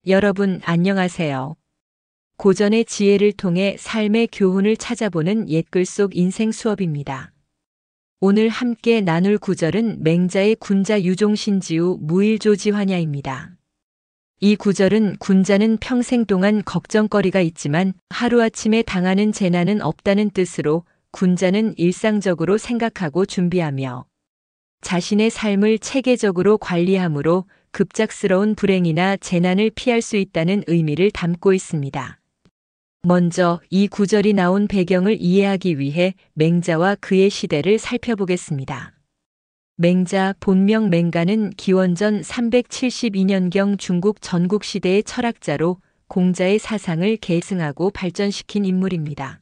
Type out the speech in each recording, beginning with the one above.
여러분 안녕하세요. 고전의 지혜를 통해 삶의 교훈을 찾아보는 옛글 속 인생 수업입니다. 오늘 함께 나눌 구절은 맹자의 군자 유종신지후 무일조지환야입니다. 이 구절은 군자는 평생 동안 걱정거리가 있지만 하루아침에 당하는 재난은 없다는 뜻으로 군자는 일상적으로 생각하고 준비하며 자신의 삶을 체계적으로 관리함으로 급작스러운 불행이나 재난을 피할 수 있다는 의미를 담고 있습니다. 먼저 이 구절이 나온 배경을 이해하기 위해 맹자와 그의 시대를 살펴보겠습니다. 맹자 본명 맹가는 기원전 372년경 중국 전국시대의 철학자로 공자의 사상을 계승하고 발전시킨 인물입니다.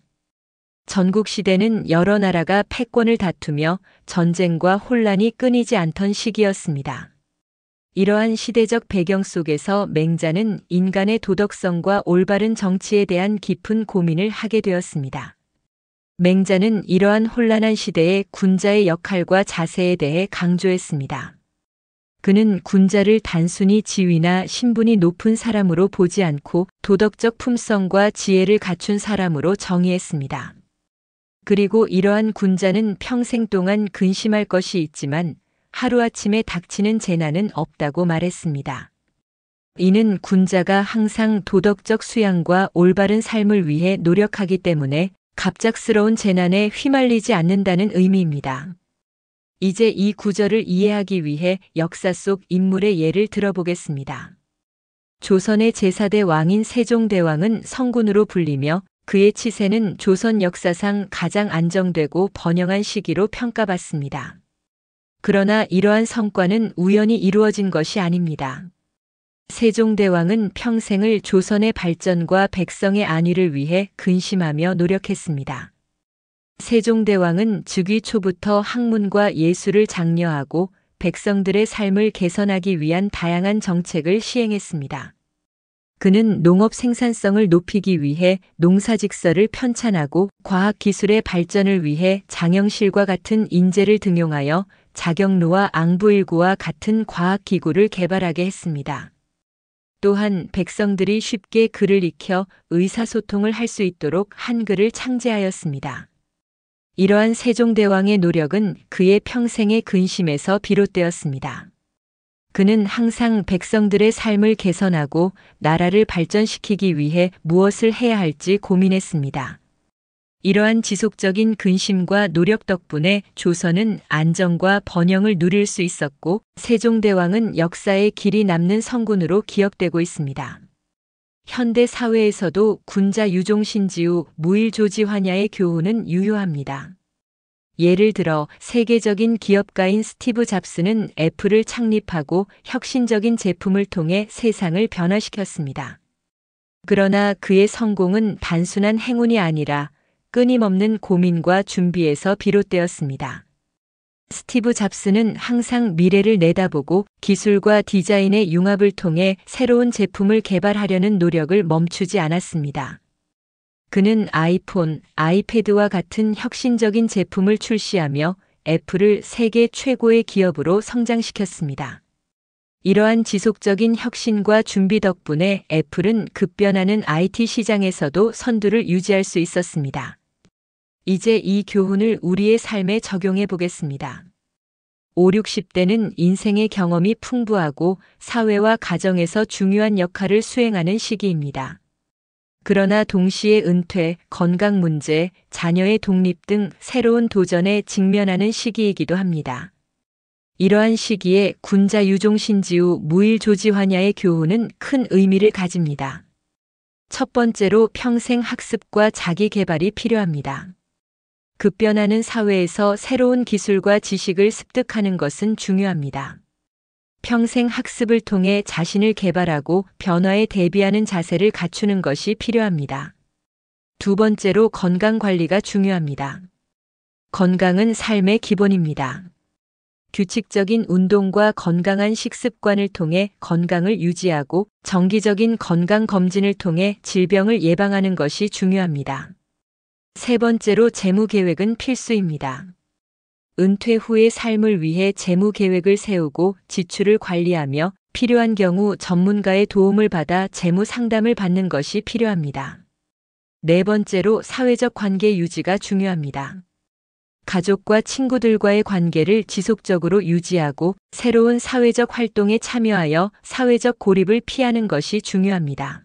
전국시대는 여러 나라가 패권을 다투며 전쟁과 혼란이 끊이지 않던 시기였습니다. 이러한 시대적 배경 속에서 맹자는 인간의 도덕성과 올바른 정치에 대한 깊은 고민을 하게 되었습니다. 맹자는 이러한 혼란한 시대에 군자의 역할과 자세에 대해 강조했습니다. 그는 군자를 단순히 지위나 신분이 높은 사람으로 보지 않고 도덕적 품성과 지혜를 갖춘 사람으로 정의했습니다. 그리고 이러한 군자는 평생 동안 근심할 것이 있지만 하루아침에 닥치는 재난은 없다고 말했습니다. 이는 군자가 항상 도덕적 수양과 올바른 삶을 위해 노력하기 때문에 갑작스러운 재난에 휘말리지 않는다는 의미입니다. 이제 이 구절을 이해하기 위해 역사 속 인물의 예를 들어보겠습니다. 조선의 제4대 왕인 세종대왕은 성군으로 불리며 그의 치세는 조선 역사상 가장 안정되고 번영한 시기로 평가받습니다. 그러나 이러한 성과는 우연히 이루어진 것이 아닙니다. 세종대왕은 평생을 조선의 발전과 백성의 안위를 위해 근심하며 노력했습니다. 세종대왕은 즉위 초부터 학문과 예술을 장려하고 백성들의 삶을 개선하기 위한 다양한 정책을 시행했습니다. 그는 농업 생산성을 높이기 위해 농사직설을 편찬하고 과학기술의 발전을 위해 장영실과 같은 인재를 등용하여 자경루와 앙부일구와 같은 과학기구를 개발하게 했습니다. 또한 백성들이 쉽게 글을 익혀 의사소통을 할 수 있도록 한글을 창제하였습니다. 이러한 세종대왕의 노력은 그의 평생의 근심에서 비롯되었습니다. 그는 항상 백성들의 삶을 개선하고 나라를 발전시키기 위해 무엇을 해야 할지 고민했습니다. 이러한 지속적인 근심과 노력 덕분에 조선은 안정과 번영을 누릴 수 있었고 세종대왕은 역사에 길이 남는 성군으로 기억되고 있습니다. 현대 사회에서도 군자 유종신지후 무일조지환야의 교훈은 유효합니다. 예를 들어 세계적인 기업가인 스티브 잡스는 애플을 창립하고 혁신적인 제품을 통해 세상을 변화시켰습니다. 그러나 그의 성공은 단순한 행운이 아니라 끊임없는 고민과 준비에서 비롯되었습니다. 스티브 잡스는 항상 미래를 내다보고 기술과 디자인의 융합을 통해 새로운 제품을 개발하려는 노력을 멈추지 않았습니다. 그는 아이폰, 아이패드와 같은 혁신적인 제품을 출시하며 애플을 세계 최고의 기업으로 성장시켰습니다. 이러한 지속적인 혁신과 준비 덕분에 애플은 급변하는 IT 시장에서도 선두를 유지할 수 있었습니다. 이제 이 교훈을 우리의 삶에 적용해 보겠습니다. 5, 60대는 인생의 경험이 풍부하고 사회와 가정에서 중요한 역할을 수행하는 시기입니다. 그러나 동시에 은퇴, 건강 문제, 자녀의 독립 등 새로운 도전에 직면하는 시기이기도 합니다. 이러한 시기에 군자 유종신지후 무일조지환야의 교훈은 큰 의미를 가집니다. 첫 번째로 평생 학습과 자기 개발이 필요합니다. 급변하는 사회에서 새로운 기술과 지식을 습득하는 것은 중요합니다. 평생 학습을 통해 자신을 개발하고 변화에 대비하는 자세를 갖추는 것이 필요합니다. 두 번째로 건강 관리가 중요합니다. 건강은 삶의 기본입니다. 규칙적인 운동과 건강한 식습관을 통해 건강을 유지하고 정기적인 건강 검진을 통해 질병을 예방하는 것이 중요합니다. 세 번째로 재무 계획은 필수입니다. 은퇴 후의 삶을 위해 재무 계획을 세우고 지출을 관리하며 필요한 경우 전문가의 도움을 받아 재무 상담을 받는 것이 필요합니다. 네 번째로 사회적 관계 유지가 중요합니다. 가족과 친구들과의 관계를 지속적으로 유지하고 새로운 사회적 활동에 참여하여 사회적 고립을 피하는 것이 중요합니다.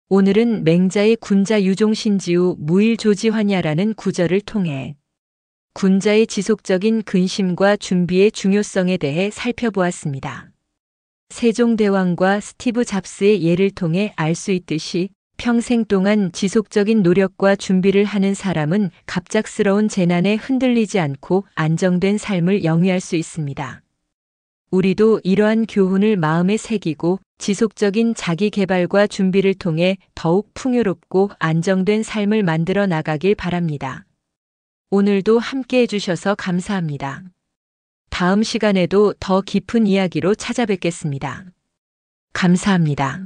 오늘은 맹자의 군자 유종신지후 무일조지환야라는 구절을 통해 군자의 지속적인 근심과 준비의 중요성에 대해 살펴보았습니다. 세종대왕과 스티브 잡스의 예를 통해 알 수 있듯이 평생 동안 지속적인 노력과 준비를 하는 사람은 갑작스러운 재난에 흔들리지 않고 안정된 삶을 영위할 수 있습니다. 우리도 이러한 교훈을 마음에 새기고 지속적인 자기 개발과 준비를 통해 더욱 풍요롭고 안정된 삶을 만들어 나가길 바랍니다. 오늘도 함께 해주셔서 감사합니다. 다음 시간에도 더 깊은 이야기로 찾아뵙겠습니다. 감사합니다.